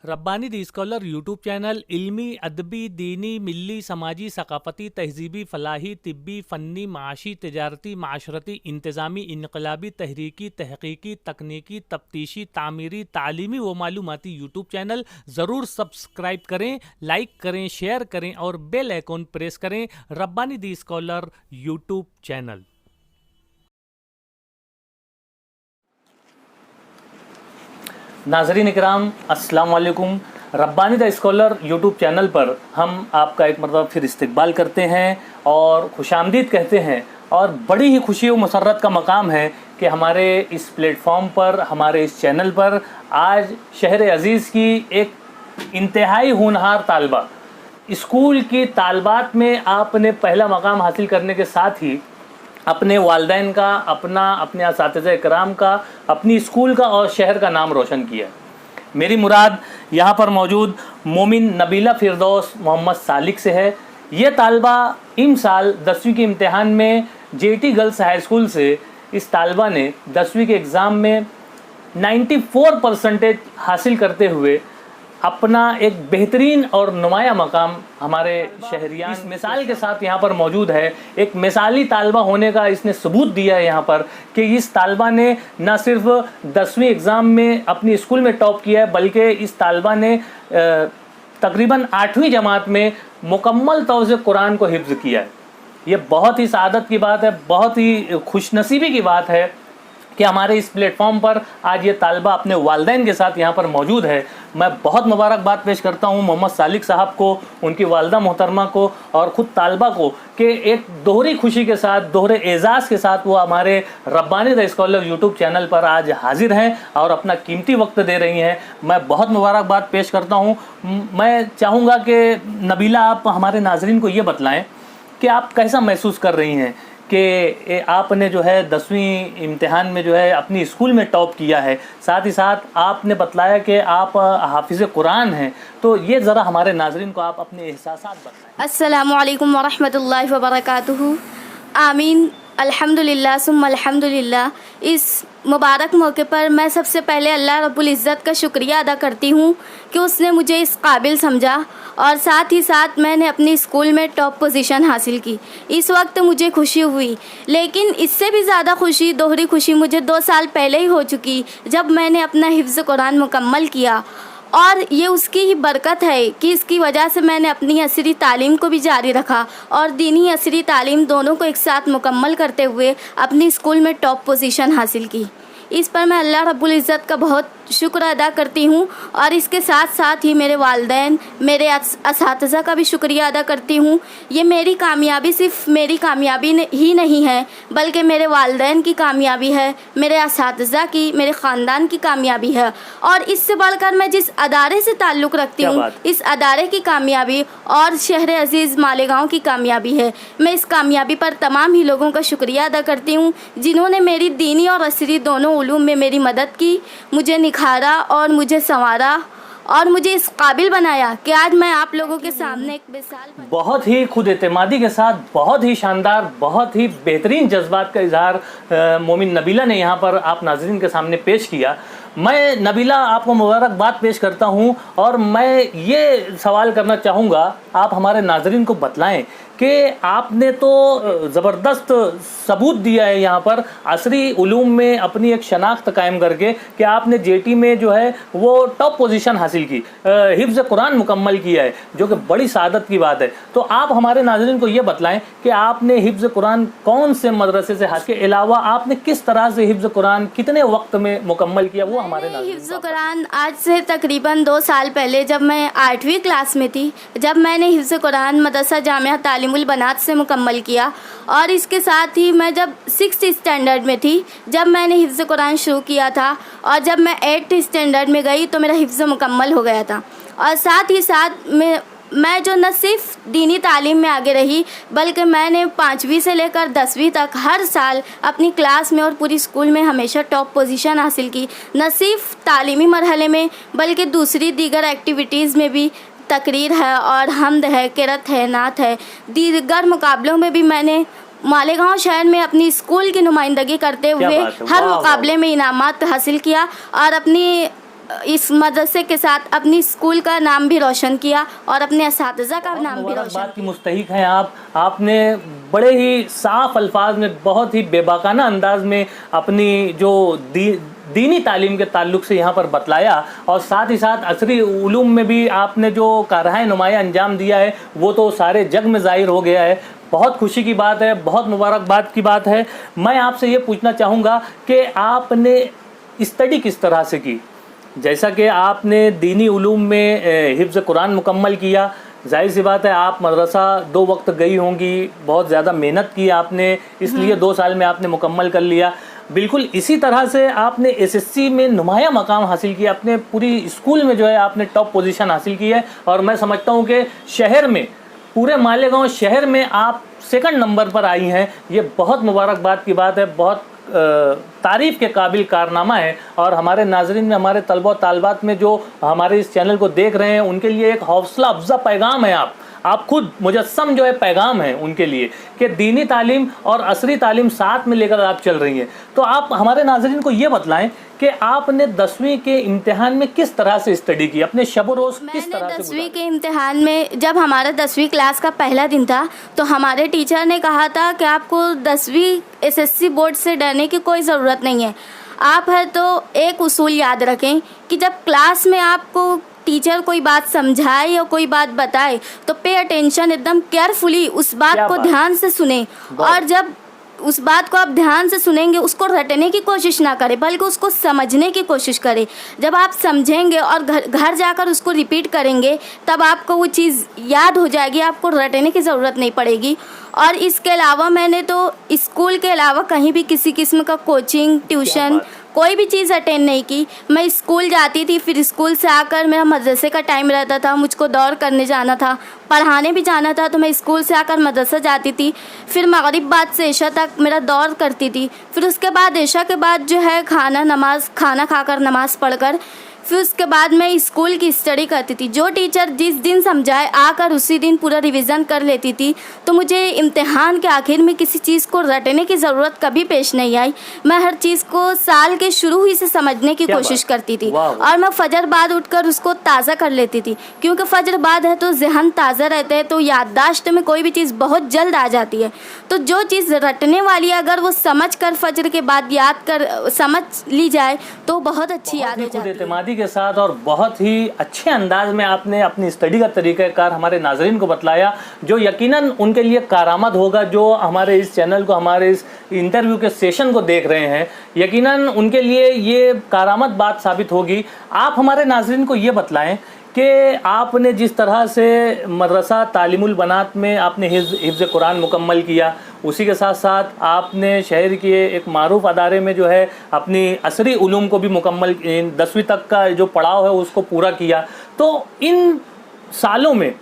Rabbani the scholar YouTube channel इल्मी, अदबी, दीनी, मिली, समाजी, सकाफती, तहजीबी, फलाही, तिब्बी, फ़न्नी, माशी, तिजारती, माशरती, इंतज़ामी, इनकलाबी, तहरीकी, तहकीकी, तकनीकी, तफ्तीशी, तामीरी, तालीमी व मालूमाती यूट्यूब चैनल ज़रूर सब्सक्राइब करें, लाइक करें, शेयर करें और बेल आइकन प्रेस करें। Rabbani the scholar YouTube channel. नाज़रीन इकराम, अस्सलाम वालेकुम। Rabbani the scholar YouTube channel पर हम आपका एक मरतबा फिर इस्तकबाल करते हैं और खुशामदीद कहते हैं, और बड़ी ही खुशी व मसर्रत का मकाम है कि हमारे इस प्लेटफॉर्म पर, हमारे इस चैनल पर आज शहर अज़ीज़ की एक इंतहाई होनहार तालबा, स्कूल की तालबात में आपने पहला मकाम हासिल करने के साथ ही अपने वालिदैन का, अपने असातिज़ा इकराम का, अपनी स्कूल का और शहर का नाम रोशन किया। मेरी मुराद यहाँ पर मौजूद मोमिन नबीला फिरदौस मोहम्मद सालिक से है। ये तालबा इम साल 10वीं के इम्तिहान में जेटी गर्ल्स हाई स्कूल से इस तालबा ने 10वीं के एग्ज़ाम में 94% हासिल करते हुए अपना एक बेहतरीन और नुमाया मकाम हमारे शहरियान इस मिसाल के साथ यहाँ पर मौजूद है। एक मिसाली तालबा होने का इसने सबूत दिया है यहाँ पर कि इस तालबा ने न सिर्फ 10वीं एग्ज़ाम में अपनी स्कूल में टॉप किया है, बल्कि इस तालबा ने तकरीबन 8वीं जमात में मुकम्मल तौर से कुरान को हिफ्ज़ किया है। ये बहुत ही सआदत की बात है, बहुत ही खुशनसीबी की बात है कि हमारे इस प्लेटफॉर्म पर आज ये तालबा अपने वालिदैन के साथ यहाँ पर मौजूद है। मैं बहुत मुबारकबाद पेश करता हूँ मोहम्मद सालिक साहब को, उनकी वालदा मोहतरमा को और ख़ुद तालबा को कि एक दोहरी खुशी के साथ, दोहरे एज़ाज़ के साथ वो हमारे Rabbani the scholar YouTube channel पर आज हाजिर हैं और अपना कीमती वक्त दे रही हैं। मैं बहुत मुबारकबाद पेश करता हूँ। मैं चाहूँगा कि नबीला, आप हमारे नाज़रीन को ये बतलाएँ कि आप कैसा महसूस कर रही हैं कि आपने जो है 10वीं इम्तिहान में जो है अपनी स्कूल में टॉप किया है, साथ ही साथ आपने बतलाया कि आप हाफिज़ कुरान हैं। तो ये ज़रा हमारे नाज़रीन को आप अपने एहसासात बताएं। अस्सलामु अलैकुम वरहमतुल्लाहि वबरकातुहू। आमीन, अल्हम्दुलिल्लाह सुम्मा अल्हम्दुलिल्लाह। इस मुबारक मौके पर मैं सबसे पहले अल्लाह रब्बुल इज़्ज़त का शुक्रिया अदा करती हूँ कि उसने मुझे इस काबिल समझा और साथ ही साथ मैंने अपनी स्कूल में टॉप पोजीशन हासिल की। इस वक्त मुझे खुशी हुई, लेकिन इससे भी ज़्यादा खुशी, दोहरी खुशी मुझे 2 साल पहले ही हो चुकी, जब मैंने अपना हिफ्ज़ कुरान मुकम्मल किया। और ये उसकी ही बरकत है कि इसकी वजह से मैंने अपनी असरी तालीम को भी जारी रखा और दीनी असरी तालीम दोनों को एक साथ मुकम्मल करते हुए अपनी स्कूल में टॉप पोजीशन हासिल की। इस पर मैं अल्लाह रब्बुल इज़्ज़त का बहुत शुक्र अदा करती हूँ और इसके साथ साथ ही मेरे वालिदैन, मेरे असातिज़ा का भी शुक्रिया अदा करती हूँ। ये मेरी कामयाबी सिर्फ मेरी कामयाबी ही नहीं है, बल्कि मेरे वालिदैन की कामयाबी है, मेरे असातिज़ा की, मेरे ख़ानदान की कामयाबी है। और इससे बढ़कर मैं जिस अदारे से ताल्लुक़ रखती हूँ, इस अदारे की कामयाबी और शहर अज़ीज़ मालेगाँव की कामयाबी है। मैं इस कामयाबी पर तमाम ही लोगों का शुक्रिया अदा करती हूँ जिन्होंने मेरी दीनी और असरी दोनों उलूम में मेरी मदद की, मुझे निखारा और मुझे संवारा और मुझे इस काबिल बनाया कि आज मैं आप लोगों के सामने एक मिसाल। बहुत ही खुद एतमादी के साथ, बहुत ही शानदार, बहुत ही बेहतरीन जज्बात का इजहार मोमिन नबीला ने यहाँ पर आप नाज़रीन के सामने पेश किया। मैं नबीला आपको मुबारकबाद पेश करता हूँ और मैं ये सवाल करना चाहूँगा, आप हमारे नाज़रीन को बतलाएं कि आपने तो ज़बरदस्त सबूत दिया है यहाँ पर असरी उलूम में अपनी एक शनाख्त कायम करके कि आपने जेटी में जो है वो टॉप पोजीशन हासिल की, हिफ्ज़ कुरान मुकम्मल किया है, जो कि बड़ी सादत की बात है। तो आप हमारे नाज़रीन को ये बतलाएं कि आपने हिफ्ज़ कुरान कौन से मदरसे से हासिल, के अलावा आपने किस तरह से हिफ्ज़ कुरान कितने वक्त में मुकम्मल किया, वो हमारे नाज़रीन। हिफ्ज़ कुरान आज से तकरीबन 2 साल पहले, जब मैं 8वीं क्लास में थी, जब मैंने हिफ्ज़ कुरान मदरसा जामिया तालीमुल बनात से मुकम्मल किया। और इसके साथ ही मैं जब 6th स्टैंडर्ड में थी, जब मैंने हिफ्ज़ कुरान शुरू किया था, और जब मैं 8th स्टैंडर्ड में गई तो मेरा हिफ्ज़ मुकम्मल हो गया था। और साथ ही साथ मैं जो न सिर्फ दीनी तालीम में आगे रही, बल्कि मैंने 5वीं से लेकर 10वीं तक हर साल अपनी क्लास में और पूरी स्कूल में हमेशा टॉप पोजीशन हासिल की। न सिर्फ तालीमी मरहले में, बल्कि दूसरी दीगर एक्टिविटीज़ में भी तकरीर है और हम्द है, किरत है, नात है, दीगर मुकाबलों में भी मैंने मालेगांव शहर में अपनी स्कूल की नुमाइंदगी करते हुए हर मुकाबले में इनामात हासिल किया और अपनी इस मदरसे के साथ अपनी स्कूल का नाम भी रोशन किया और अपने اساتذہ का नाम भी रोशन बात की मुस्तहिक हैं आपने बड़े ही साफ अल्फाज में बहुत ही बेबाकाना अंदाज में अपनी जो दीनी तालीम के ताल्लुक से यहाँ पर बतलाया और साथ ही साथ असरी उलूम में भी आपने जो कारहाय नुमाया अंजाम दिया है वो तो सारे जग में ज़ाहिर हो गया है। बहुत खुशी की बात है, बहुत मुबारकबाद की बात है। मैं आपसे ये पूछना चाहूँगा कि आपने स्टडी किस तरह से की? जैसा कि आपने दीनी उलूम में हिफ्ज़ कुरान मुकम्मल किया, जाहिर सी बात है आप मदरसा 2 वक्त गई होंगी, बहुत ज़्यादा मेहनत की आपने, इसलिए 2 साल में आपने मुकम्मल कर लिया। बिल्कुल इसी तरह से आपने एसएससी में नुमाया मकाम हासिल किया, अपने पूरी स्कूल में जो है आपने टॉप पोजीशन हासिल की है और मैं समझता हूँ कि शहर में, पूरे मालेगांव शहर में आप 2nd नंबर पर आई हैं। ये बहुत मुबारकबाद की बात है, बहुत तारीफ़ के काबिल कारनामा है और हमारे नाज़रीन में, हमारे तलबा तालबात में जो हमारे इस चैनल को देख रहे हैं उनके लिए एक हौसला अफजा पैगाम है। आप खुद मुजस्सम जो है पैगाम है उनके लिए कि दीनी तालीम और असरी तालीम साथ में लेकर आप चल रही हैं। तो आप हमारे नाज़रीन को ये बतलाएं कि आपने 10वीं के इम्तिहान में किस तरह से स्टडी की, अपने शब रोज़ किस तरह से? 10वीं के इम्तिहान में जब हमारा 10वीं क्लास का पहला दिन था तो हमारे टीचर ने कहा था कि आपको 10वीं एसएससी बोर्ड से डरने की कोई ज़रूरत नहीं है। आप है तो एक उसूल याद रखें कि जब क्लास में आपको टीचर कोई बात समझाए या कोई बात बताए तो पे अटेंशन, एकदम केयरफुली उस बात को ध्यान से सुने और जब उस बात को आप ध्यान से सुनेंगे उसको रटने की कोशिश ना करें बल्कि उसको समझने की कोशिश करें। जब आप समझेंगे और घर जाकर उसको रिपीट करेंगे तब आपको वो चीज़ याद हो जाएगी, आपको रटने की ज़रूरत नहीं पड़ेगी। और इसके अलावा मैंने तो स्कूल के अलावा कहीं भी किसी किस्म का कोचिंग, ट्यूशन, कोई भी चीज़ अटेंड नहीं की। मैं स्कूल जाती थी, फिर स्कूल से आकर मेरा मदरसे का टाइम रहता था, मुझको दौड़ करने जाना था, पढ़ाने भी जाना था, तो मैं स्कूल से आकर मदरसा जाती थी। फिर मगरिब बाद से इशा तक मेरा दौड़ करती थी। फिर उसके बाद इशा के बाद जो है खाना खाकर नमाज़ पढ़कर फिर उसके बाद मैं स्कूल की स्टडी करती थी। जो टीचर जिस दिन समझाए आकर उसी दिन पूरा रिवीजन कर लेती थी, तो मुझे इम्तिहान के आखिर में किसी चीज़ को रटने की ज़रूरत कभी पेश नहीं आई। मैं हर चीज़ को साल के शुरू ही से समझने की कोशिश करती थी और मैं फजर बाद उठकर उसको ताज़ा कर लेती थी, क्योंकि फजर बाद है तो जहन ताज़ा रहते हैं, तो याददाश्त में कोई भी चीज़ बहुत जल्द आ जाती है। तो जो चीज़ रटने वाली है अगर वो समझ कर फजर के बाद याद कर समझ ली जाए तो बहुत अच्छी याद हो जाती है। के साथ और बहुत ही अच्छे अंदाज में आपने अपनी स्टडी का तरीक़ाकार हमारे नाज़रीन को बतलाया, जो यकीनन उनके लिए कारामद होगा। जो हमारे इस चैनल को, हमारे इस इंटरव्यू के सेशन को देख रहे हैं, यकीनन उनके लिए ये कारामद बात साबित होगी। आप हमारे नाज़रीन को ये बतलाएं कि आपने जिस तरह से मदरसा तालीमुल बनात में आपने हिफ्ज़ कुरान मुकम्मल किया, उसी के साथ साथ आपने शहर के एक मारूफ अदारे में जो है अपनी असरी उलूम को भी मुकम्मल, 10वीं तक का जो पड़ाव है उसको पूरा किया। तो इन सालों में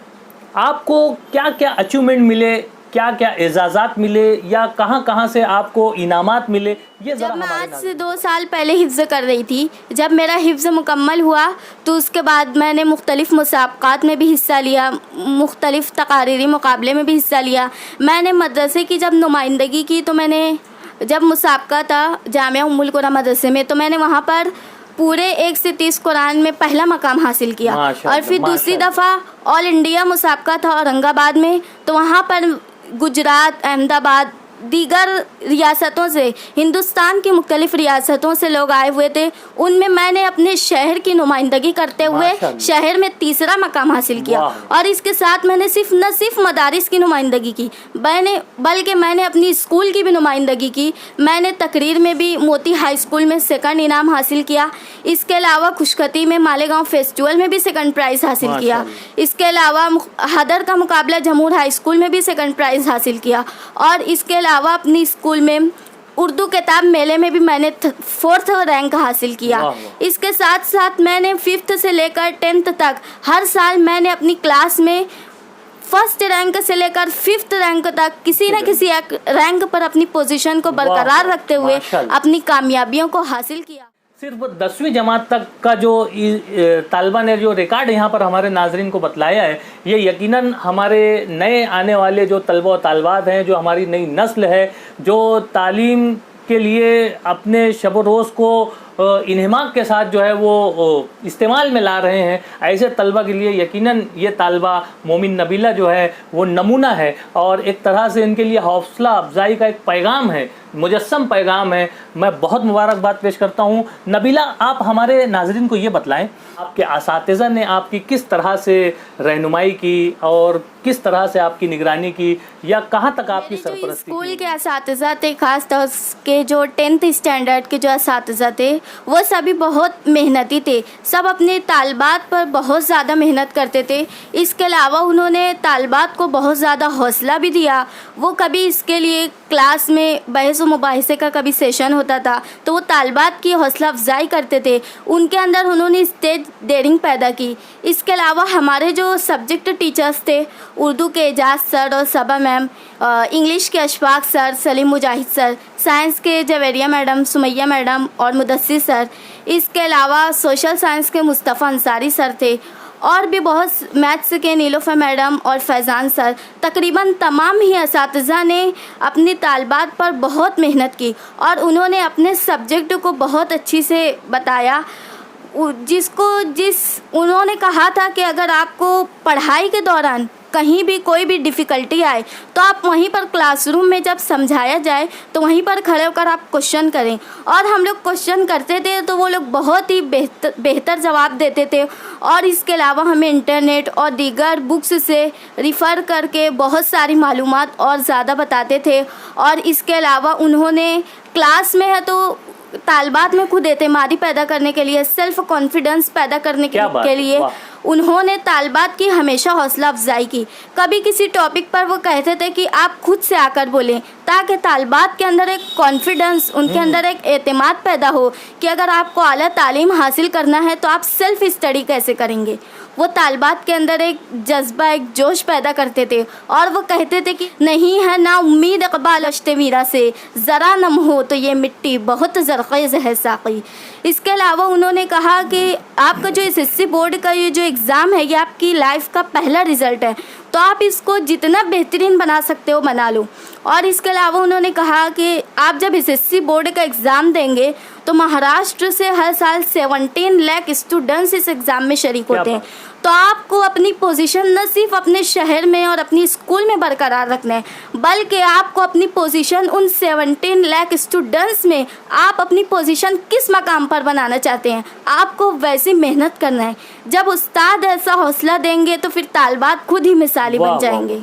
आपको क्या क्या अचीवमेंट मिले, क्या क्या एजाज़ात मिले या कहाँ कहाँ से आपको इनामात मिले, ये जब मैं आज से 2 साल पहले हिफ्ज़ कर रही थी, जब मेरा हिफ्ज़ मुकम्मल हुआ तो उसके बाद मैंने मुख्तलिफ़ मुसाबक़ात में भी हिस्सा लिया, मुख्तलिफ़ तकारीरी मुकाबले में भी हिस्सा लिया। मैंने मदरसे की जब नुमाइंदगी की तो मैंने जब मुसाबक़ा था जामिया उम्मुल कुरा मदरसे में, तो मैंने वहाँ पर पूरे 1 से 30 कुरान में पहला मकाम हासिल किया। और फिर दूसरी दफ़ा ऑल इंडिया मुसाबक़ा था औरंगाबाद में, तो वहाँ पर गुजरात, अहमदाबाद, दीगर रियासतों से, हिंदुस्तान की मुख्तलिफ़ रियासतों से लोग आए हुए थे। उनमें मैंने अपने शहर की नुमाइंदगी करते हुए शहर में 3रा मकाम हासिल किया। और इसके साथ मैंने न सिर्फ मदारिस की नुमाइंदगी की, बल्कि मैंने अपनी स्कूल की भी नुमाइंदगी की। मैंने तकरीर में भी मोती हाई स्कूल में 2nd इनाम हासिल किया। इसके अलावा खुशखती में मालेगांव फेस्टिवल में भी 2nd प्राइज़ हासिल किया। इसके अलावा हदर का मुकाबला जमूर हाई स्कूल में भी 2nd प्राइज़ हासिल किया। और इसके अलावा अपनी स्कूल में उर्दू किताब मेले में भी मैंने 4th रैंक हासिल किया। इसके साथ साथ मैंने 5th से लेकर 10th तक हर साल मैंने अपनी क्लास में 1st रैंक से लेकर 5th रैंक तक किसी न किसी एक रैंक पर अपनी पोजीशन को बरकरार रखते हुए अपनी कामयाबियों को हासिल किया। सिर्फ 10वीं जमात तक का जो तालबा ने जो रिकॉर्ड यहाँ पर हमारे नाजरीन को बतलाया है, ये यकीनन हमारे नए आने वाले जो तलबा और तालबात हैं, जो हमारी नई नस्ल है, जो तालीम के लिए अपने शब रोज़ को انہماک کے ساتھ جو ہے وہ استعمال میں لا رہے ہیں، ایسے طلبہ کے لیے یقیناً یہ طالبہ مومن نبیلہ جو ہے وہ نمونہ ہے، اور ایک طرح سے ان کے لیے حوصلہ افزائی کا ایک پیغام ہے، مجسم پیغام ہے۔ میں بہت مبارکباد پیش کرتا ہوں۔ نبیلہ، آپ ہمارے ناظرین کو یہ بتلائیں آپ کے اساتذہ نے آپ کی کس طرح سے رہنمائی کی اور کس طرح سے آپ کی نگرانی کی، یا کہاں تک آپ کی سرپرستی اسکول کے اساتذہ تھے، خاص طور کے جو 10th اسٹینڈرڈ کے جو اساتذہ تھے وہ سبھی بہت محنتی تھے، سب اپنے طالبات پر بہت زیادہ محنت کرتے تھے۔ اس کے علاوہ انہوں نے طالبات کو بہت زیادہ حوصلہ بھی دیا۔ وہ کبھی اس کے لیے کلاس میں بحث و مباحثے کا کبھی سیشن ہوتا تھا تو وہ طالبات کی حوصلہ افزائی کرتے تھے، ان کے اندر انہوں نے اسٹیج ڈیئرنگ پیدا کی۔ اس کے علاوہ ہمارے جو سبجیکٹ ٹیچرز تھے، اردو کے اعجاز سر اور صبا میم، انگلش کے اشفاق سر، سلیم مجاہد سر، سائنس کے جویریہ میڈم، سمیہ میڈم اور مدثر سر، اس کے علاوہ سوشل سائنس کے مصطفیٰ انصاری سر تھے، اور بھی بہت میتھس کے نیلوفر میڈم اور فیضان سر۔ تقریباً تمام ہی اساتذہ نے اپنی طالبات پر بہت محنت کی اور انہوں نے اپنے سبجیکٹ کو بہت اچھی سے بتایا، انہوں نے کہا تھا کہ اگر آپ کو پڑھائی کے دوران کہیں بھی کوئی بھی ڈیفیکلٹی آئے تو آپ وہیں پر کلاس روم میں جب سمجھایا جائے تو وہیں پر کھڑے ہو کر آپ کوشچن کریں، اور ہم لوگ کوشچن کرتے تھے تو وہ لوگ بہت ہی بہتر جواب دیتے تھے، اور اس کے علاوہ ہمیں انٹرنیٹ اور دیگر بکس سے ریفر کر کے بہت ساری معلومات اور زیادہ بتاتے تھے۔ اور اس کے علاوہ انہوں نے کلاس میں ہے تو طالبات میں خود اعتمادی پیدا کرنے کے لیے، سیلف کانفیڈنس پیدا کرنے کے لیے انہوں نے طالبات کی ہمیشہ حوصلہ افزائی کی۔ کبھی کسی ٹاپک پر وہ کہتے تھے کہ آپ خود سے آ کر بولیں، تاکہ طالبات کے اندر ایک کانفیڈنس، ان کے اندر ایک اعتماد پیدا ہو کہ اگر آپ کو اعلیٰ تعلیم حاصل کرنا ہے تو آپ سیلف اسٹڈی کیسے کریں گے۔ وہ طالبات کے اندر ایک جذبہ، ایک جوش پیدا کرتے تھے، اور وہ کہتے تھے کہ نہیں ہے نا امید اقبال اشتے میرا سے، ذرا نم ہو تو یہ مٹی بہت زرخیز ہے ساقی۔ اس کے علاوہ انہوں نے کہا کہ آپ کا جو SSC بورڈ کا یہ جو ایگزام ہے یہ آپ کی لائف کا پہلا رزلٹ ہے، تو آپ اس کو جتنا بہترین بنا سکتے ہو بنا لو۔ اور اس کے علاوہ انہوں نے کہا کہ آپ جب SSC بورڈ کا ایگزام دیں گے تو مہاراشٹر سے ہر سال 17 لاکھ اسٹوڈنٹس اس ایگزام میں شریک ہوتے ہیں، تو آپ کو اپنی پوزیشن نہ صرف اپنے شہر میں اور اپنی اسکول میں برقرار رکھنا ہے، بلکہ آپ کو اپنی پوزیشن ان 17 لاکھ اسٹوڈنٹس میں آپ اپنی پوزیشن کس مقام پر بنانا چاہتے ہیں، آپ کو ویسی محنت کرنا ہے۔ جب استاد ایسا حوصلہ دیں گے تو پھر طالبات خود ہی مثالی بن جائیں گے،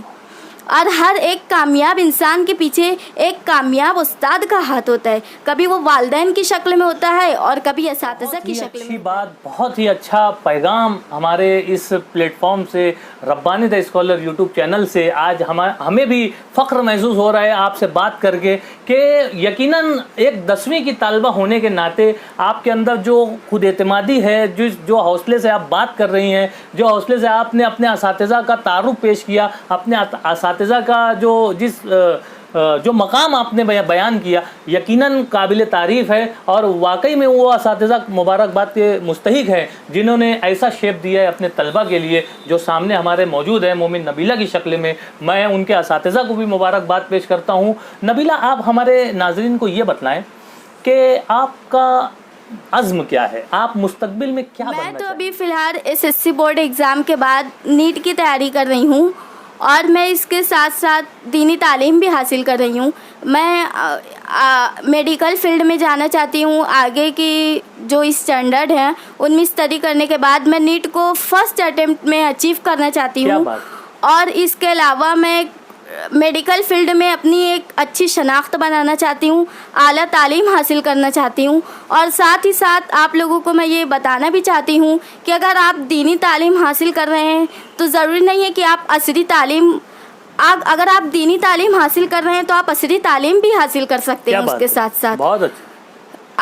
اور ہر ایک کامیاب انسان کے پیچھے ایک کامیاب استاد کا ہاتھ ہوتا ہے، کبھی وہ والدین کی شکل میں ہوتا ہے اور کبھی اساتذہ کی شکل میں۔ اچھی بات، بہت ہی اچھا پیغام ہمارے اس پلیٹ فارم سے، ربانی دا اسکالر یوٹیوب چینل سے آج ہمیں بھی فخر محسوس ہو رہا ہے آپ سے بات کر کے، کہ یقیناً ایک 10ویں کی طالبہ ہونے کے ناطے آپ کے اندر جو خود اعتمادی ہے، جو حوصلے سے آپ بات کر رہی ہیں، جو حوصلے سے آپ نے اپنے اساتذہ کا تعارف پیش کیا، اپنے اساتذہ کا جو مقام آپ نے بیان کیا، یقیناً قابل تعریف ہے، اور واقعی میں وہ اساتذہ مبارکباد کے مستحق ہیں جنہوں نے ایسا شیپ دیا ہے اپنے طلبہ کے لیے، جو سامنے ہمارے موجود ہے مومن نبیلہ کی شکل میں۔ میں ان کے اساتذہ کو بھی مبارکباد پیش کرتا ہوں۔ نبیلہ، آپ ہمارے ناظرین کو یہ بتلائیں کہ آپ کا عزم کیا ہے، آپ مستقبل میں کیا بننا چاہتے ہیں؟ میں تو ابھی فی الحال SSC بورڈ ایگزام کے بعد نیٹ کی تیاری کر رہی ہوں، اور میں اس کے ساتھ ساتھ دینی تعلیم بھی حاصل کر رہی ہوں۔ میں میڈیکل فیلڈ میں جانا چاہتی ہوں، آگے کی جو اسٹینڈرڈ ہیں ان میں اسٹڈی کرنے کے بعد میں نیٹ کو فرسٹ اٹیمپٹ میں اچیو کرنا چاہتی ہوں، اور اس کے علاوہ میں میڈیکل فیلڈ میں اپنی ایک اچھی شناخت بنانا چاہتی ہوں، اعلیٰ تعلیم حاصل کرنا چاہتی ہوں، اور ساتھ ہی ساتھ آپ لوگوں کو میں یہ بتانا بھی چاہتی ہوں کہ اگر آپ دینی تعلیم حاصل کر رہے ہیں تو ضروری نہیں ہے کہ آپ عصری تعلیم، اگر آپ دینی تعلیم حاصل کر رہے ہیں تو آپ عصری تعلیم بھی حاصل کر سکتے ہیں۔ اس کے ساتھ ساتھ بہت اچھا،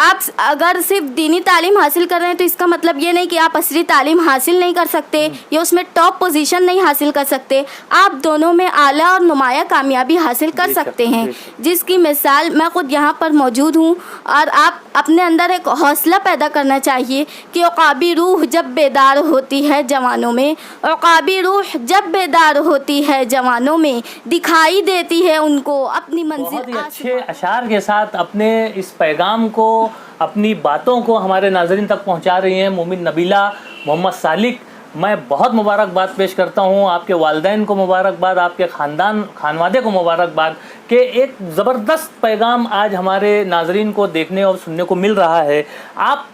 آپ اگر صرف دینی تعلیم حاصل کر رہے ہیں تو اس کا مطلب یہ نہیں کہ آپ عصری تعلیم حاصل نہیں کر سکتے یا اس میں ٹاپ پوزیشن نہیں حاصل کر سکتے، آپ دونوں میں اعلیٰ اور نمایاں کامیابی حاصل کر سکتے ہیں، جس کی مثال میں خود یہاں پر موجود ہوں۔ اور آپ اپنے اندر ایک حوصلہ پیدا کرنا چاہیے کہ عقابی روح جب بیدار ہوتی ہے جوانوں میں، عقابی روح جب بیدار ہوتی ہے جوانوں میں، دکھائی دیتی ہے ان کو اپنی منزل۔ بہت ہی اچھے اشعار کے ساتھ اپنے اس پیغام کو अपनी बातों को हमारे नाज़रीन तक पहुंचा रही हैं मोमिन नबीला मोहम्मद सालिक। मैं बहुत मुबारकबाद पेश करता हूं, आपके वालिदैन को मुबारकबाद, आपके खानवादे को मुबारकबाद कि एक ज़बरदस्त पैगाम आज हमारे नाज़रीन को देखने और सुनने को मिल रहा है। आप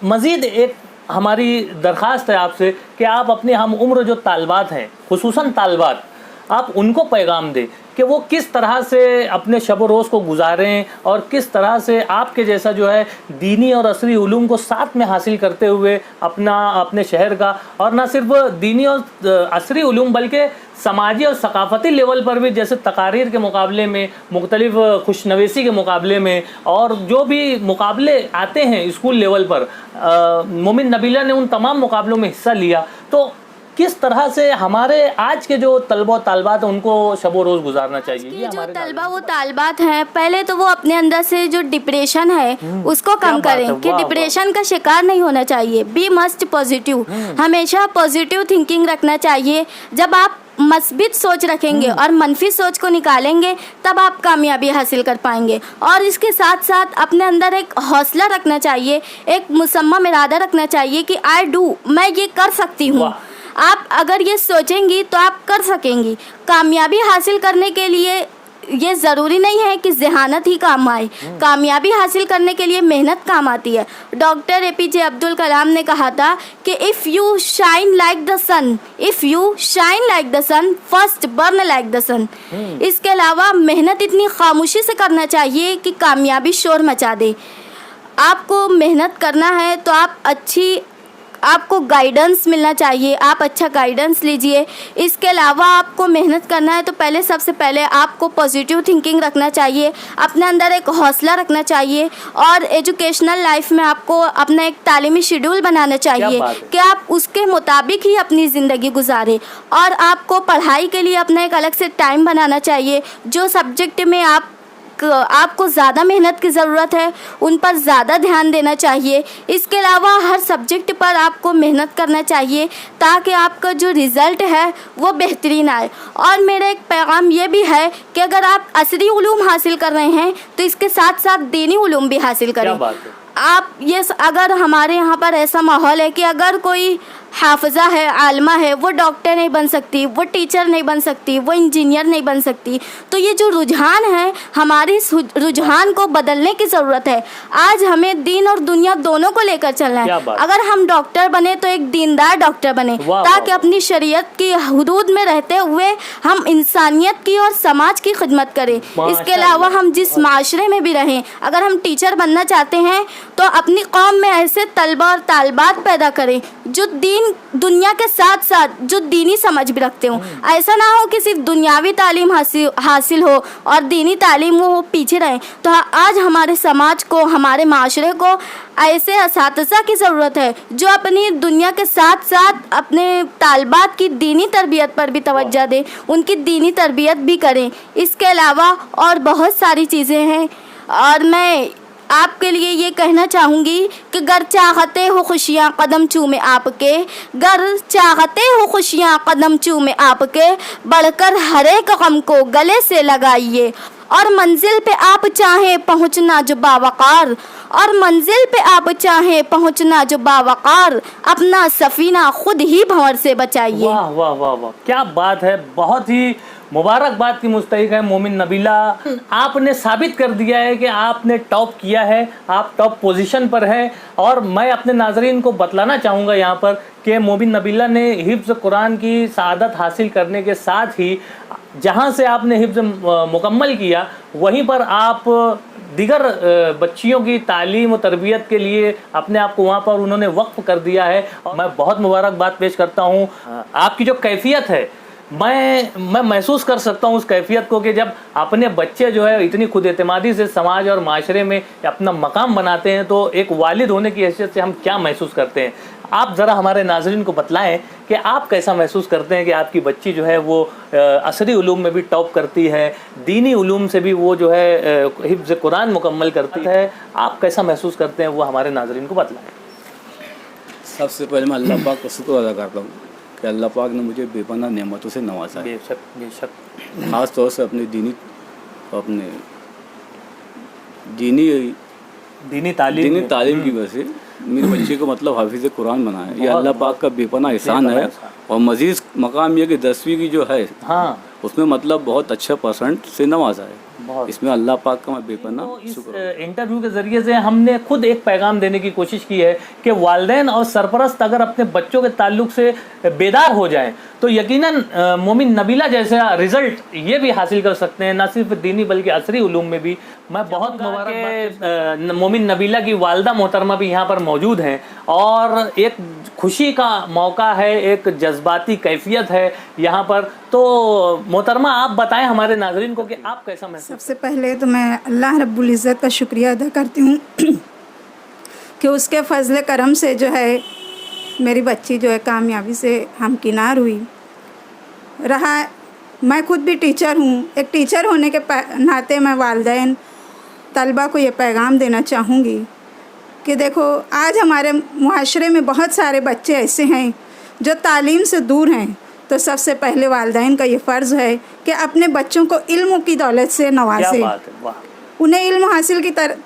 मज़ीद एक हमारी दरख्वास्त है आपसे कि आप अपने हम उम्र जो तालबात हैं, खुसूसन तालबात, आप उनको पैगाम दें कि वो किस तरह से अपने शब रोज़ को गुजारें और किस तरह से आपके जैसा जो है दीनी और असरी उलूम को साथ में हासिल करते हुए अपने शहर का, और ना सिर्फ दीनी और असरी उलूम बल्कि समाजी और सकाफ़ती लेवल पर भी, जैसे तकारीर के मुकाबले में, मुख्तलिफ खुशनवीसी के मुकाबले में और जो भी मुकाबले आते हैं स्कूल लेवल पर, मोमिन नबीला ने उन तमाम मुकाबलों में हिस्सा लिया। तो किस तरह से हमारे आज के जो तलबा तालबात हैं उनको शबो रोज़ गुजारना चाहिए? ये जो तलबा वो तालबात हैं, पहले तो वो अपने अंदर से जो डिप्रेशन है उसको कम करें कि डिप्रेशन का शिकार नहीं होना चाहिए। बी मस्ट पॉजिटिव, हमेशा पॉजिटिव थिंकिंग रखना चाहिए। जब आप मस्बित सोच रखेंगे और मनफी सोच को निकालेंगे तब आप कामयाबी हासिल कर पाएंगे। और इसके साथ साथ अपने अंदर एक हौसला रखना चाहिए, एक मुसम्मम इरादा रखना चाहिए कि आई डू, मैं ये कर सकती हूँ। आप अगर ये सोचेंगी तो आप कर सकेंगी। कामयाबी हासिल करने के लिए ये ज़रूरी नहीं है कि ज़हानत ही काम आए, कामयाबी हासिल करने के लिए मेहनत काम आती है। डॉक्टर APJ अब्दुल कलाम ने कहा था कि if you shine like the sun, if you shine like the sun, first burn like the sun. इसके अलावा मेहनत इतनी खामोशी से करना चाहिए कि कामयाबी शोर मचा दे। आपको मेहनत करना है तो आपको गाइडेंस मिलना चाहिए, आप अच्छा गाइडेंस लीजिए। इसके अलावा आपको मेहनत करना है तो सबसे पहले आपको पॉजिटिव थिंकिंग रखना चाहिए, अपने अंदर एक हौसला रखना चाहिए और एजुकेशनल लाइफ में आपको अपना एक तालीमी शेड्यूल बनाना चाहिए कि आप उसके मुताबिक ही अपनी ज़िंदगी गुजारें। और आपको पढ़ाई के लिए अपना एक अलग से टाइम बनाना चाहिए। जो सब्जेक्ट में आपको ज़्यादा मेहनत की ज़रूरत है उन पर ज़्यादा ध्यान देना चाहिए। इसके अलावा हर सब्जेक्ट पर आपको मेहनत करना चाहिए ताकि आपका जो रिज़ल्ट है वो बेहतरीन आए। और मेरा एक पैगाम ये भी है कि अगर आप असरी उलूम हासिल कर रहे हैं तो इसके साथ साथ दीनी उलूम भी हासिल करें। आप ये अगर हमारे यहाँ पर ऐसा माहौल है कि अगर कोई हाफिज़ा है, आलमा है, वो डॉक्टर नहीं बन सकती, वो टीचर नहीं बन सकती, वो इंजीनियर नहीं बन सकती। तो ये जो रुझान है, हमारी इस रुझान को बदलने की ज़रूरत है। आज हमें दीन और दुनिया दोनों को लेकर चलना है। अगर हम डॉक्टर बने तो एक दीनदार डॉक्टर बने ताकि अपनी शरीयत की हुदूद में रहते हुए हम इंसानियत की और समाज की खिदमत करें। इसके अलावा हम जिस माशरे में भी रहें, अगर हम टीचर बनना चाहते हैं तो अपनी कौम में ऐसे तलबा और तालबात पैदा करें जो दुनिया के साथ साथ जो दीनी समझ भी रखते हो। ऐसा ना हो कि सिर्फ दुनियावी तालीम हासिल हो और दीनी तालीम वो पीछे रहे। तो आज हमारे समाज को, हमारे माशरे को ऐसे असातिज़ा की ज़रूरत है जो अपनी दुनिया के साथ साथ अपने तालबात की दीनी तरबियत पर भी तवज्जो दें, उनकी दीनी तरबियत भी करें। इसके अलावा और बहुत सारी चीज़ें हैं और मैं आपके लिए ये कहना चाहूँगी कि गर चाहते हो खुशियाँ कदम चूमे आपके, गर चाहते हो खुशियाँ कदम चूमे आपके, बढ़कर हर एक गम को गले से लगाइए और मंजिल पे आप चाहें पहुँचना जो बावकार, और मंजिल पे आप चाहें पहुँचना जो बावकार, अपना सफीना खुद ही भंवर से बचाइए। वाह वाह वाह वाह, क्या बात है। बहुत ही मुबारकबाद की मुस्तहिक है मोमिन नबीला। आपने साबित कर दिया है कि आपने टॉप किया है, आप टॉप पोजीशन पर हैं। और मैं अपने नाजरीन को बतलाना चाहूँगा यहाँ पर कि मोमिन नबीला ने हिफ्ज़ कुरान की सआदत हासिल करने के साथ ही जहाँ से आपने हिफ्ज़ मुकम्मल किया वहीं पर आप दीगर बच्चियों की तालीम और तरबियत के लिए अपने आप को वहाँ पर उन्होंने वक्फ कर दिया है। और मैं बहुत मुबारकबाद पेश करता हूँ। आपकी जो कैफियत है मैं महसूस कर सकता हूँ उस कैफियत को कि जब अपने बच्चे जो है इतनी खुद एतमादी से समाज और माशरे में अपना मकाम बनाते हैं तो एक वालिद होने की हैसियत से हम क्या महसूस करते हैं। आप ज़रा हमारे नाज़रीन को बतलाएं कि आप कैसा महसूस करते हैं कि आपकी बच्ची जो है वो असरी उलूम में भी टॉप करती है, दीनी उलूम से भी वो जो है हिफ्ज़ कुरान मुकम्मल करती है। आप कैसा महसूस करते हैं वो हमारे नाज़रीन को बतलाएं। सबसे पहले मैं अल्लाह पाक का शुक्र अदा करता हूँ कि अल्लाह पाक ने मुझे बेपनाह नेमतों से नवाजा है। बेशक ख़ास तौर से अपने दीनी दीनी तालीम की वजह से मेरे बच्चे को मतलब हाफिज़ कुरान बना है। ये अल्लाह पाक का बेपनाह एहसान है। और मज़ीद मकाम ये कि 10वीं की जो है हाँ उसमें मतलब बहुत अच्छा % से नवाजा है। बहुत। इसमें अल्लाह पाक का मैं बेपनाह तो इस शुक्र है। इंटरव्यू के ज़रिए से हमने खुद एक पैगाम देने की कोशिश की है कि वालिदैन और सरपरस्त अगर अपने बच्चों के ताल्लुक से बेदार हो जाएं तो यकीनन मोमिन नबीला जैसा रिज़ल्ट ये भी हासिल कर सकते हैं, ना सिर्फ दीनी बल्कि असरी उलूम में भी। मैं बहुत मुबारक मोमिन नबीला की वालदा मोहतरमा भी यहाँ पर मौजूद हैं और एक खुशी का मौका है, एक जज्बाती कैफियत है यहाँ पर। तो मोहतरमा आप बताएं हमारे नाज़रीन को कि आप कैसा महसूस। सबसे पहले तो मैं अल्लाह रब्बुल इज़्ज़त का शुक्रिया अदा करती हूँ कि उसके फजल करम से जो है मेरी बच्ची जो है कामयाबी से हमकिनार हुई रहा। मैं खुद भी टीचर हूँ। एक टीचर होने के नाते मैं वालिदैन तलबा को ये पैगाम देना चाहूँगी कि देखो, आज हमारे मुआशरे में बहुत सारे बच्चे ऐसे हैं जो तालीम से दूर हैं। तो सबसे पहले वालिदैन का ये फ़र्ज़ है कि अपने बच्चों को इल्म की दौलत से नवाजें। क्या बात है, वाह। उन्हें इल्म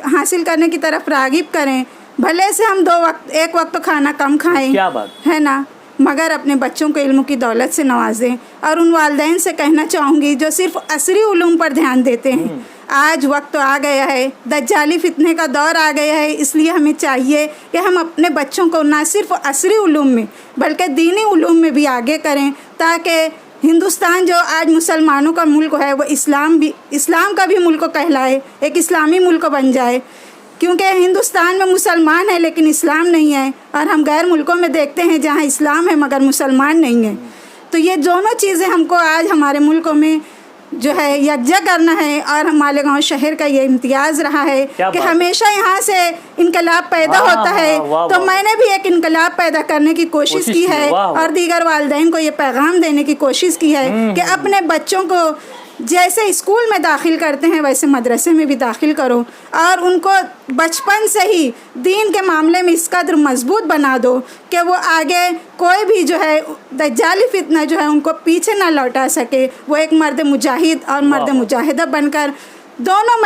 हासिल करने की तरफ राग़िब करें। भले से हम एक वक्त तो खाना कम खाएं, क्या बात है ना, मगर अपने बच्चों को इल्म की दौलत से नवाजें। और उन वालिदैन से कहना चाहूँगी जो सिर्फ़ असरी उलूम पर ध्यान देते हैं, आज वक्त तो आ गया है, दज्जाली फितने का दौर आ गया है। इसलिए हमें चाहिए कि हम अपने बच्चों को ना सिर्फ असरी उलूम में बल्कि दीनी उलूम में भी आगे करें, ताकि हिंदुस्तान जो आज मुसलमानों का मुल्क है वो इस्लाम का भी मुल्क कहलाए, एक इस्लामी मुल्क बन जाए। क्योंकि हिंदुस्तान में मुसलमान है लेकिन इस्लाम नहीं है, और हम गैर मुल्कों में देखते हैं जहाँ इस्लाम है मगर मुसलमान नहीं है। तो ये दोनों चीज़ें हमको आज हमारे मुल्कों में जो है यकजा करना है। और हमारे गांव शहर का ये इम्तियाज़ रहा है कि हमेशा यहाँ से इनकलाब पैदा होता है। तो मैंने भी एक इनकलाब पैदा करने की कोशिश की है और दीगर वालिदैन को ये पैगाम देने की कोशिश की है कि अपने बच्चों को जैसे स्कूल में दाखिल करते हैं वैसे मदरसे में भी दाखिल करो, और उनको बचपन से ही दीन के मामले में इस कदर मजबूत बना दो कि वो आगे कोई भी जो है दज्जाली फितना जो है उनको पीछे ना लौटा सके। वो एक मर्द मुजाहिद और मर्द मुजाहिदा बनकर दोनों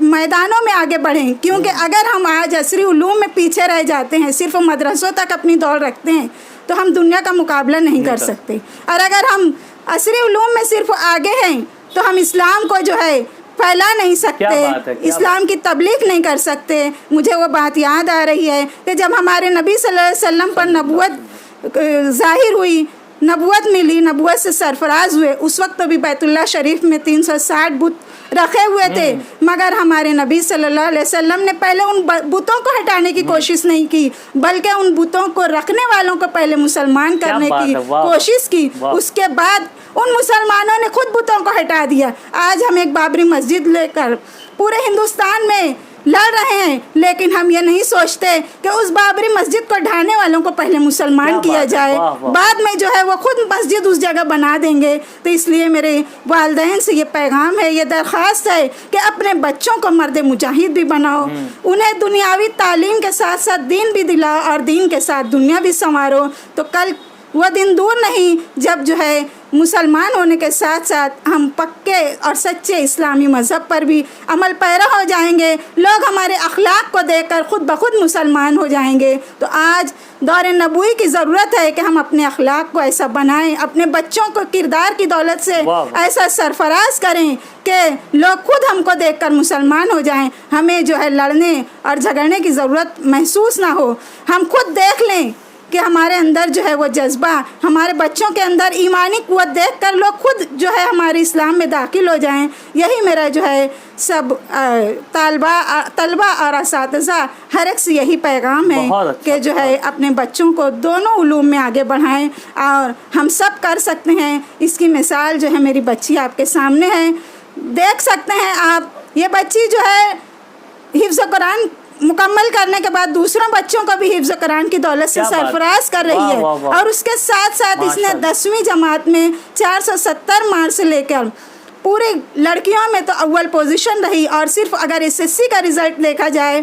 मैदानों में आगे बढ़ें। क्योंकि अगर हम आज असरी उलूम में पीछे रह जाते हैं, सिर्फ मदरसों तक अपनी दौड़ रखते हैं, तो हम दुनिया का मुकाबला नहीं कर सकते। और अगर हम असरी उलूम में सिर्फ आगे हैं तो हम इस्लाम को जो है फैला नहीं सकते, इस्लाम की तबलीग नहीं कर सकते। मुझे वो बात याद आ रही है कि जब हमारे नबी सल्लल्लाहु अलैहि वसल्लम पर नबूवत ज़ाहिर हुई, नबूवत मिली, नबूवत से सरफराज हुए, उस वक्त तो भी बैतुल्लाह शरीफ में 360 बुत रखे हुए थे। मगर हमारे नबी सल्लल्लाहु अलैहि वसल्लम ने पहले उन बुतों को हटाने की कोशिश नहीं की, बल्कि उन बुतों को रखने वालों को पहले मुसलमान करने की कोशिश की। उसके बाद उन मुसलमानों ने खुद बुतों को हटा दिया। आज हम एक बाबरी मस्जिद लेकर पूरे हिंदुस्तान में लड़ रहे हैं, लेकिन हम ये नहीं सोचते कि उस बाबरी मस्जिद को ढाने वालों को पहले मुसलमान किया जाए, बाद में जो है वो खुद मस्जिद उस जगह बना देंगे। तो इसलिए मेरे वालिदैन से ये पैगाम है, ये दरख्वास्त है कि अपने बच्चों को मर्द मुजाहिद भी बनाओ, उन्हें दुनियावी तालीम के साथ साथ दीन भी दिलाओ और दीन के साथ दुनिया भी संवारो। तो कल वह दिन दूर नहीं जब जो है मुसलमान होने के साथ साथ हम पक्के और सच्चे इस्लामी मज़हब पर भी अमल पैरा हो जाएंगे। लोग हमारे अखलाक को देखकर खुद ब खुद मुसलमान हो जाएंगे। तो आज दौर नबूई की ज़रूरत है कि हम अपने अखलाक को ऐसा बनाएं, अपने बच्चों को किरदार की दौलत से ऐसा सरफराज करें कि लोग खुद हमको देखकर मुसलमान हो जाएं। हमें जो है लड़ने और झगड़ने की ज़रूरत महसूस ना हो। हम खुद देख लें कि हमारे अंदर जो है वो जज्बा, हमारे बच्चों के अंदर ईमानी कुव्वत देख कर लोग खुद जो है हमारे इस्लाम में दाखिल हो जाएं। यही मेरा जो है सब तलबा और असातिज़ा हर एक से यही पैगाम है कि जो है अपने बच्चों को दोनों उलूम में आगे बढ़ाएं, और हम सब कर सकते हैं। इसकी मिसाल जो है मेरी बच्ची आपके सामने है, देख सकते हैं आप। ये बच्ची जो है हिफ्ज़ कुरान मुकम्मल करने के बाद दूसरों बच्चों को भी हिफ्ज़ कुरान की दौलत से सरफराज कर रही है। और उसके साथ साथ इसने 10वीं जमात में 470 मार्क से लेकर पूरी लड़कियों में तो अव्वल पोजीशन रही। और सिर्फ अगर एसएससी का रिज़ल्ट देखा जाए,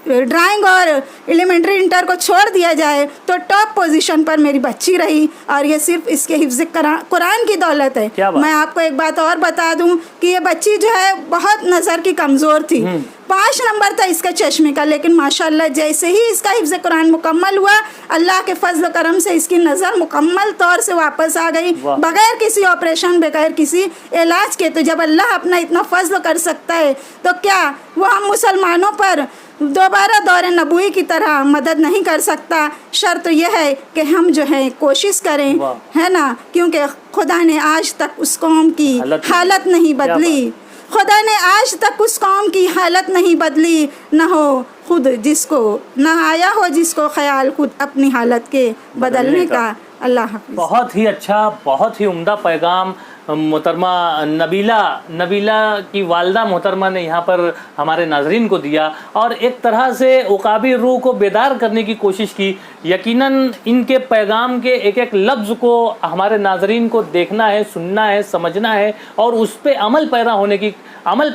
ड्राइंग और एलिमेंट्री इंटर को छोड़ दिया जाए, तो टॉप पोजीशन पर मेरी बच्ची रही। और ये सिर्फ इसके हिफ्ज़ कुरान की दौलत है। मैं आपको एक बात और बता दूं कि ये बच्ची जो है बहुत नज़र की कमज़ोर थी। 5 नंबर था इसका चश्मे का, लेकिन माशाल्लाह जैसे ही इसका हिफ्ज़ कुरान मुकम्मल हुआ, अल्लाह के फजल करम से इसकी नज़र मुकम्मल तौर से वापस आ गई, बगैर किसी ऑपरेशन, बगैर किसी इलाज के। तो जब अल्लाह अपना इतना फजल कर सकता है तो क्या वो हम मुसलमानों पर दोबारा दौरे नबूई की तरह मदद नहीं कर सकता? शर्त यह है कि हम जो है कोशिश करें, है ना, क्योंकि खुदा ने आज तक उस कौम की हालत नहीं बदली, खुदा ने आज तक उस कौम की हालत नहीं बदली, न हो खुद जिसको न आया हो जिसको ख्याल खुद अपनी हालत के बदलने का। अल्लाह हाफ़िज़। बहुत ही अच्छा, बहुत ही उम्दा पैगाम मोहतरमा नबीला की वालदा मोहतरमा ने यहाँ पर हमारे नाजरीन को दिया, और एक तरह से उकाबी रूह को बेदार करने की कोशिश की। यकीनन इनके पैगाम के एक एक लफ्ज़ को हमारे नाजरीन को देखना है, सुनना है, समझना है, और उस पर अमल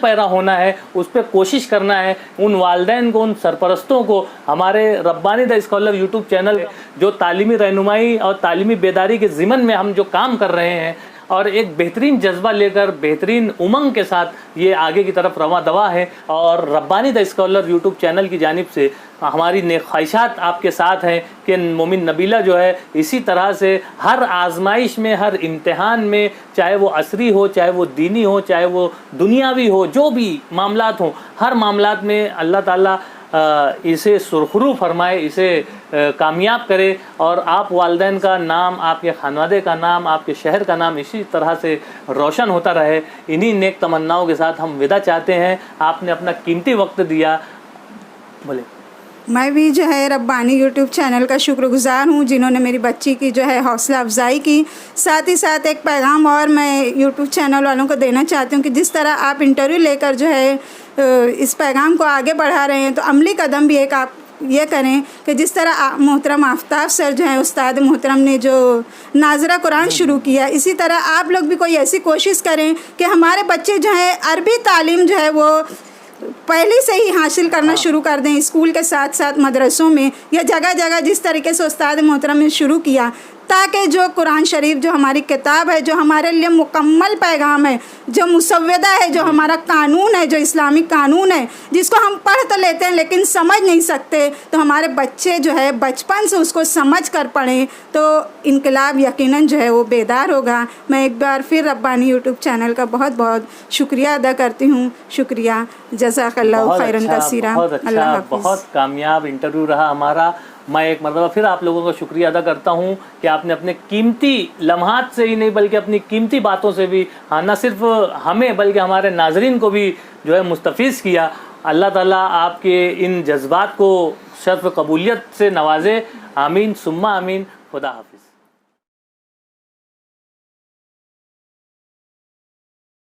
पैरा होना है, उस पर कोशिश करना है। उन वालदैन को, उन सरपरस्तों को, हमारे Rabbani the scholar YouTube channel जो तालीमी रहनुमाई और तालीमी बेदारी के ज़िमन में हम जो काम कर रहे हैं, और एक बेहतरीन जज्बा लेकर, बेहतरीन उमंग के साथ ये आगे की तरफ रवां दवा है। और Rabbani the scholar YouTube channel की जानिब से हमारी नेक ख्वाहिशात आपके साथ हैं कि मोमिन नबीला जो है इसी तरह से हर आजमाइश में, हर इम्तिहान में, चाहे वो असरी हो, चाहे वो दीनी हो, चाहे वो दुनियावी हो, जो भी मामलात हों, हर मामलात में अल्लाह ताला इसे सुरखरू फरमाए, इसे कामयाब करे, और आप वालदैन का नाम, आपके खानवादे का नाम, आपके शहर का नाम इसी तरह से रोशन होता रहे। इन्हीं नेक तमन्नाओं के साथ हम विदा चाहते हैं। आपने अपना कीमती वक्त दिया, बोले। मैं भी जो है रब्बानी यूट्यूब चैनल का शुक्रगुज़ार हूँ जिन्होंने मेरी बच्ची की जो है हौसला अफजाई की। साथ ही साथ एक पैगाम और मैं यूट्यूब चैनल वालों को देना चाहती हूँ कि जिस तरह आप इंटरव्यू लेकर जो है इस पैगाम को आगे बढ़ा रहे हैं, तो अमली कदम भी एक आप ये करें कि जिस तरह मोहतरम आफ्ताब सर जो है उस्ताद मोहतरम ने जो नाजरा कुरान शुरू किया, इसी तरह आप लोग भी कोई ऐसी कोशिश करें कि हमारे बच्चे जो हैं अरबी तालीम जो है वो पहले से ही हासिल करना शुरू कर दें, स्कूल के साथ साथ मदरसों में या जगह जगह जिस तरीके से उस्ताद मोहतरम ने शुरू किया, ताकि जो कुरान शरीफ जो हमारी किताब है, जो हमारे लिए मुकम्मल पैगाम है, जो मुसव्वदा है, जो हमारा कानून है, जो इस्लामिक कानून है, जिसको हम पढ़ तो लेते हैं लेकिन समझ नहीं सकते, तो हमारे बच्चे जो है बचपन से उसको समझ कर पढ़ें तो इनकलाब यकीनन जो है वो बेदार होगा। मैं एक बार फिर रब्बानी यूट्यूब चैनल का बहुत बहुत शुक्रिया अदा करती हूँ। शुक्रिया, जज़ाकल्लाहु खैरन कसीरा। अल्लाह हाफ़िज़। बहुत कामयाब इंटरव्यू रहा हमारा। मैं एक मरतबा फिर आप लोगों का शुक्रिया अदा करता हूँ कि आपने अपने कीमती लम्हात से ही नहीं बल्कि अपनी कीमती बातों से भी न सिर्फ हमें बल्कि हमारे नाजरीन को भी जो है मुस्तफ़ीज़ किया। अल्लाह ताला आपके इन जज्बात को शर्फ़ कबूलियत से नवाजे। आमीन सुम्मा आमीन। खुदा हाफ़िज़।